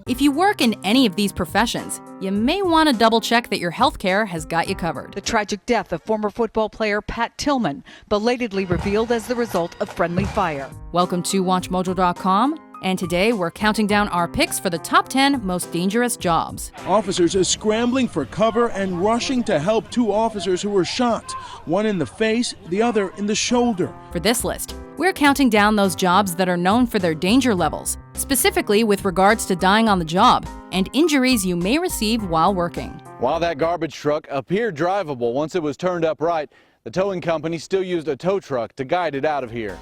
If you work in any of these professions, you may want to double-check that your healthcare has got you covered. The tragic death of former football player Pat Tillman, belatedly revealed as the result of friendly fire. Welcome to WatchMojo.com, and today we're counting down our picks for the top 10 most dangerous jobs. Officers are scrambling for cover and rushing to help two officers who were shot, one in the face, the other in the shoulder. For this list, we're counting down those jobs that are known for their danger levels, specifically with regards to dying on the job and injuries you may receive while working. While that garbage truck appeared drivable once it was turned upright, the towing company still used a tow truck to guide it out of here.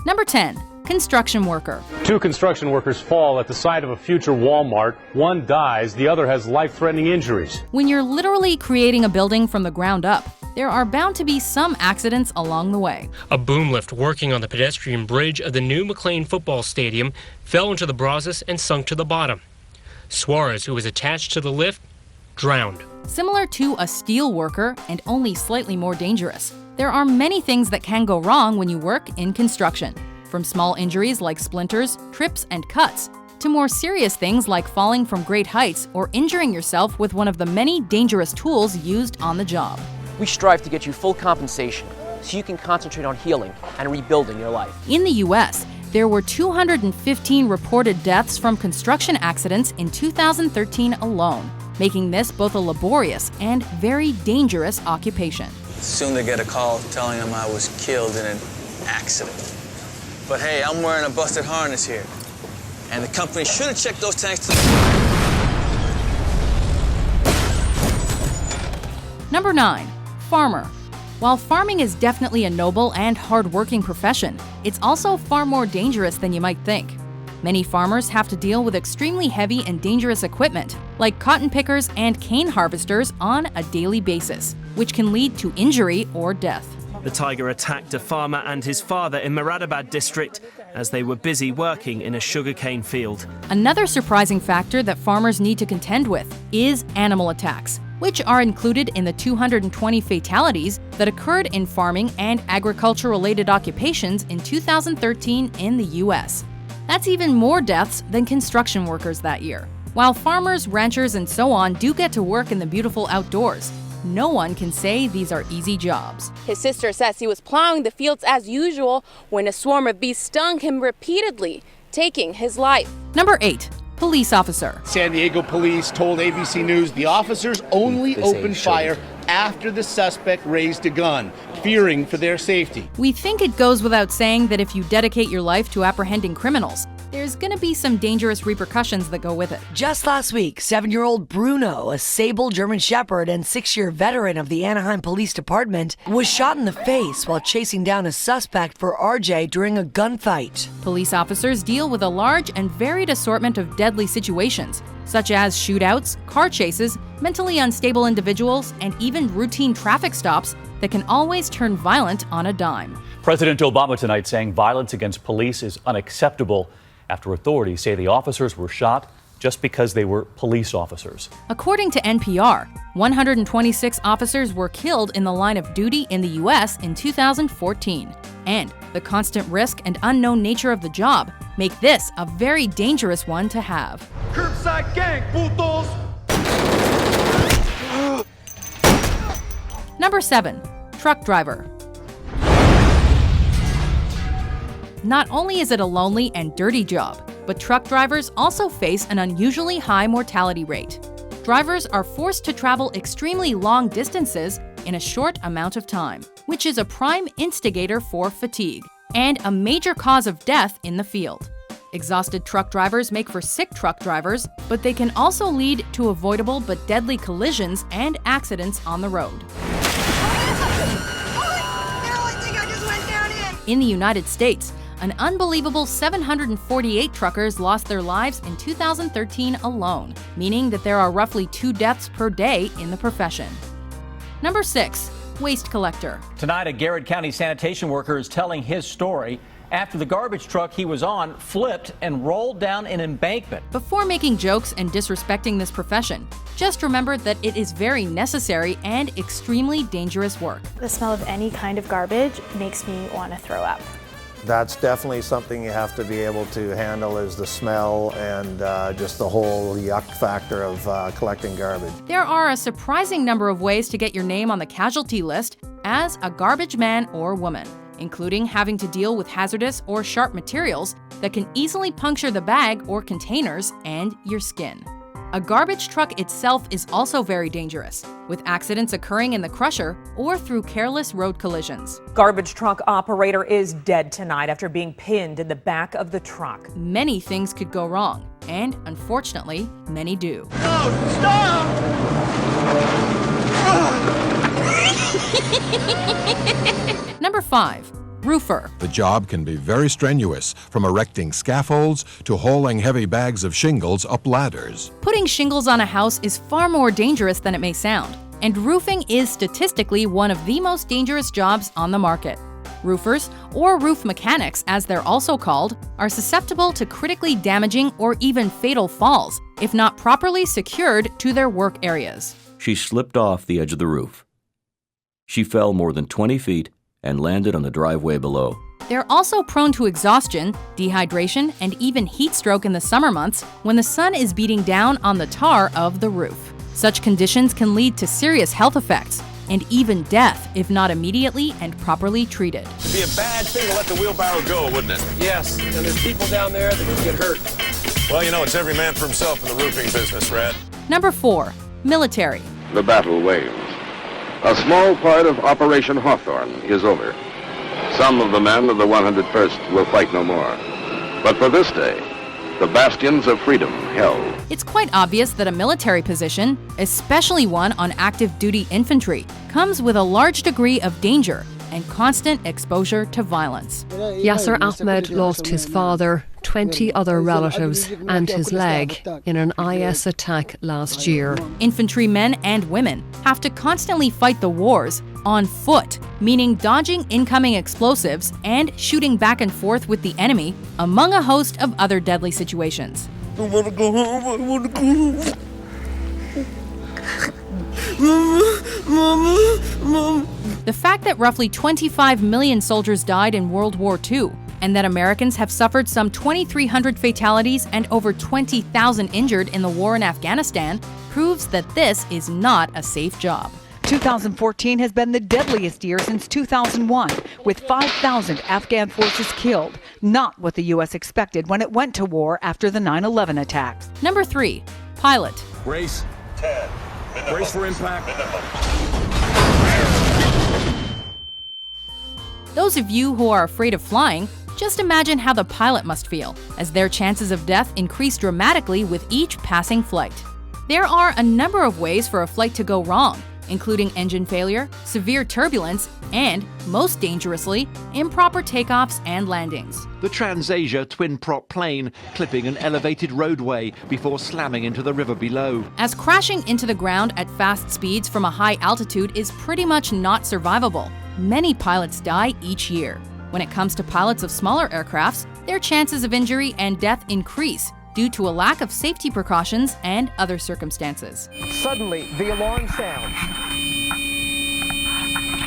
Number 10. Construction worker. Two construction workers fall at the site of a future Walmart. One dies, the other has life-threatening injuries. When you're literally creating a building from the ground up, there are bound to be some accidents along the way. A boom lift working on the pedestrian bridge of the new McLean football stadium fell into the Brazos and sunk to the bottom. Suarez, who was attached to the lift, drowned. Similar to a steel worker and only slightly more dangerous, there are many things that can go wrong when you work in construction. From small injuries like splinters, trips, and cuts, to more serious things like falling from great heights or injuring yourself with one of the many dangerous tools used on the job. We strive to get you full compensation so you can concentrate on healing and rebuilding your life. In the U.S., there were 215 reported deaths from construction accidents in 2013 alone, making this both a laborious and very dangerous occupation. Soon they get a call telling them I was killed in an accident. But hey, I'm wearing a busted harness here. And the company should have checked those tanks to Number 9. Farmer. While farming is definitely a noble and hard-working profession, it's also far more dangerous than you might think. Many farmers have to deal with extremely heavy and dangerous equipment, like cotton pickers and cane harvesters on a daily basis, which can lead to injury or death. The tiger attacked a farmer and his father in Moradabad district as they were busy working in a sugarcane field. Another surprising factor that farmers need to contend with is animal attacks, which are included in the 220 fatalities that occurred in farming and agriculture-related occupations in 2013 in the U.S. That's even more deaths than construction workers that year. While farmers, ranchers, and so on do get to work in the beautiful outdoors, no one can say these are easy jobs. His sister says he was plowing the fields as usual when a swarm of bees stung him repeatedly, taking his life. Number 8. Police officer. San Diego police told ABC News the officers only opened fire after the suspect raised a gun, fearing for their safety. We think it goes without saying that if you dedicate your life to apprehending criminals, there's gonna be some dangerous repercussions that go with it. Just last week, 7-year-old Bruno, a sable German Shepherd and 6-year veteran of the Anaheim Police Department, was shot in the face while chasing down a suspect for RJ during a gunfight. Police officers deal with a large and varied assortment of deadly situations, such as shootouts, car chases, mentally unstable individuals, and even routine traffic stops that can always turn violent on a dime. President Obama tonight saying violence against police is unacceptable after authorities say the officers were shot just because they were police officers. According to NPR, 126 officers were killed in the line of duty in the U.S. in 2014. And the constant risk and unknown nature of the job make this a very dangerous one to have. Curbside gang, putos! Number 7. Truck driver. Not only is it a lonely and dirty job, but truck drivers also face an unusually high mortality rate. Drivers are forced to travel extremely long distances in a short amount of time, which is a prime instigator for fatigue and a major cause of death in the field. Exhausted truck drivers make for sick truck drivers, but they can also lead to avoidable but deadly collisions and accidents on the road. In the United States, an unbelievable 748 truckers lost their lives in 2013 alone, meaning that there are roughly 2 deaths per day in the profession. Number 6. Waste collector. Tonight, a Garrett County sanitation worker is telling his story after the garbage truck he was on flipped and rolled down an embankment. Before making jokes and disrespecting this profession, just remember that it is very necessary and extremely dangerous work. The smell of any kind of garbage makes me want to throw up. That's definitely something you have to be able to handle, is the smell and just the whole yuck factor of collecting garbage. There are a surprising number of ways to get your name on the casualty list as a garbage man or woman, including having to deal with hazardous or sharp materials that can easily puncture the bag or containers and your skin. A garbage truck itself is also very dangerous, with accidents occurring in the crusher or through careless road collisions. Garbage truck operator is dead tonight after being pinned in the back of the truck. Many things could go wrong, and unfortunately, many do. No, stop! Number 5. Roofer. The job can be very strenuous, from erecting scaffolds to hauling heavy bags of shingles up ladders. Putting shingles on a house is far more dangerous than it may sound, and roofing is statistically one of the most dangerous jobs on the market. Roofers, or roof mechanics as they're also called, are susceptible to critically damaging or even fatal falls if not properly secured to their work areas. She slipped off the edge of the roof. She fell more than 20 feet and landed on the driveway below. They're also prone to exhaustion, dehydration, and even heat stroke in the summer months when the sun is beating down on the tar of the roof. Such conditions can lead to serious health effects and even death if not immediately and properly treated. It'd be a bad thing to let the wheelbarrow go, wouldn't it? Yes, and there's people down there that can get hurt. Well, you know, it's every man for himself in the roofing business, Red. Number 4. Military. The battle wanes. A small part of Operation Hawthorne is over. Some of the men of the 101st will fight no more. But for this day, the bastions of freedom held. It's quite obvious that a military position, especially one on active duty infantry, comes with a large degree of danger and constant exposure to violence. Yasser Ahmed lost his father, 20 other relatives, and his leg in an IS attack last year. Infantrymen and women have to constantly fight the wars on foot, meaning dodging incoming explosives and shooting back and forth with the enemy, among a host of other deadly situations. I want to go home. I want to go home. Mama. The fact that roughly 25 million soldiers died in World War II, and that Americans have suffered some 2,300 fatalities and over 20,000 injured in the war in Afghanistan, proves that this is not a safe job. 2014 has been the deadliest year since 2001, with 5,000 Afghan forces killed, not what the U.S. expected when it went to war after the 9/11 attacks. Number 3. Pilot. Brace. 10. Brace for impact. Those of you who are afraid of flying, just imagine how the pilot must feel, as their chances of death increase dramatically with each passing flight. There are a number of ways for a flight to go wrong, including engine failure, severe turbulence, and, most dangerously, improper takeoffs and landings. The TransAsia twin-prop plane clipping an elevated roadway before slamming into the river below. As crashing into the ground at fast speeds from a high altitude is pretty much not survivable, many pilots die each year. When it comes to pilots of smaller aircrafts, their chances of injury and death increase due to a lack of safety precautions and other circumstances. Suddenly, the alarm sounds.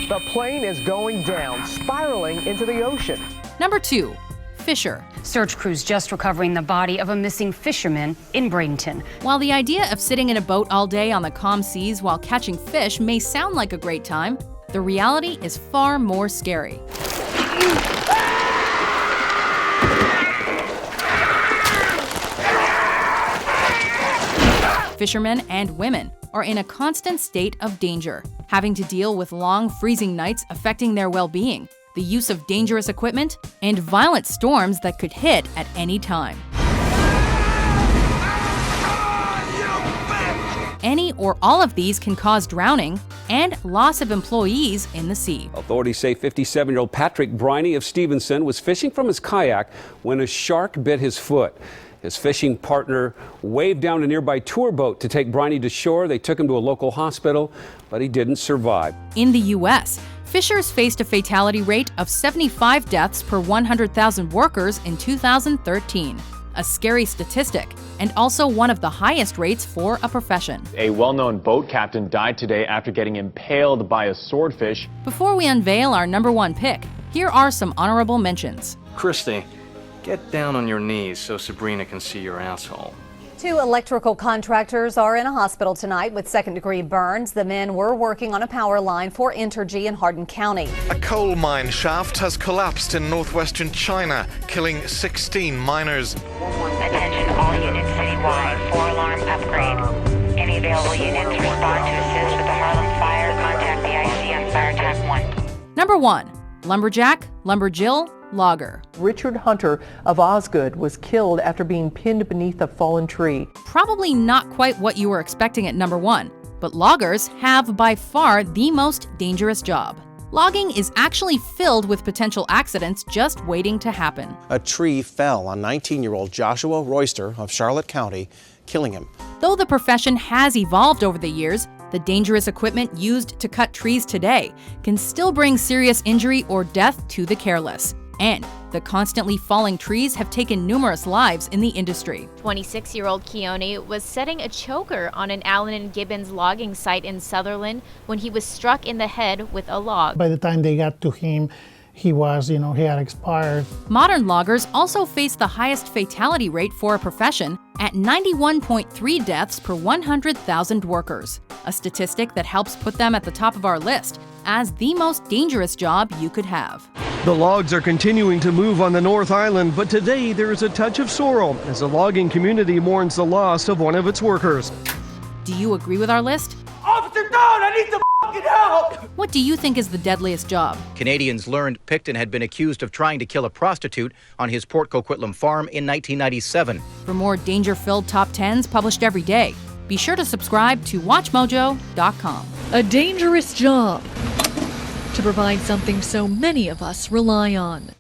The plane is going down, spiraling into the ocean. Number 2. Fisher. Search crews just recovering the body of a missing fisherman in Bradenton. While the idea of sitting in a boat all day on the calm seas while catching fish may sound like a great time, the reality is far more scary. Fishermen and women are in a constant state of danger, having to deal with long freezing nights affecting their well-being, the use of dangerous equipment, and violent storms that could hit at any time. Any or all of these can cause drowning and loss of employees in the sea. Authorities say 57-year-old Patrick Briney of Stevenson was fishing from his kayak when a shark bit his foot. His fishing partner waved down a nearby tour boat to take Briney to shore. They took him to a local hospital, but he didn't survive. In the U.S., fishers faced a fatality rate of 75 deaths per 100,000 workers in 2013. A scary statistic, and also one of the highest rates for a profession. A well-known boat captain died today after getting impaled by a swordfish. Before we unveil our number 1 pick, Here are some honorable mentions. Christy, get down on your knees so Sabrina can see your asshole. 2 electrical contractors are in a hospital tonight with second-degree burns. The men were working on a power line for Entergy in Hardin County. A coal mine shaft has collapsed in northwestern China, killing 16 miners. Attention all units citywide, 4-alarm upgrade. Any available units respond to assist with the Harlem fire. Contact the IC on Fire Attack 1. Number 1. Lumberjack, Lumberjill, Logger. Richard Hunter of Osgood was killed after being pinned beneath a fallen tree. Probably not quite what you were expecting at number 1, but loggers have by far the most dangerous job. Logging is actually filled with potential accidents just waiting to happen. A tree fell on 19-year-old Joshua Royster of Charlotte County, killing him. Though the profession has evolved over the years, the dangerous equipment used to cut trees today can still bring serious injury or death to the careless. And the constantly falling trees have taken numerous lives in the industry. 26-year-old Keone was setting a choker on an Allen & Gibbons logging site in Sutherland when he was struck in the head with a log. By the time they got to him, he had expired. Modern loggers also face the highest fatality rate for a profession at 91.3 deaths per 100,000 workers, a statistic that helps put them at the top of our list as the most dangerous job you could have. The logs are continuing to move on the North Island, but today there is a touch of sorrow as the logging community mourns the loss of one of its workers. Do you agree with our list? Officer Dodd, I need some fucking help! What do you think is the deadliest job? Canadians learned Picton had been accused of trying to kill a prostitute on his Port Coquitlam farm in 1997. For more danger-filled top 10s published every day, be sure to subscribe to WatchMojo.com. A dangerous job to provide something so many of us rely on.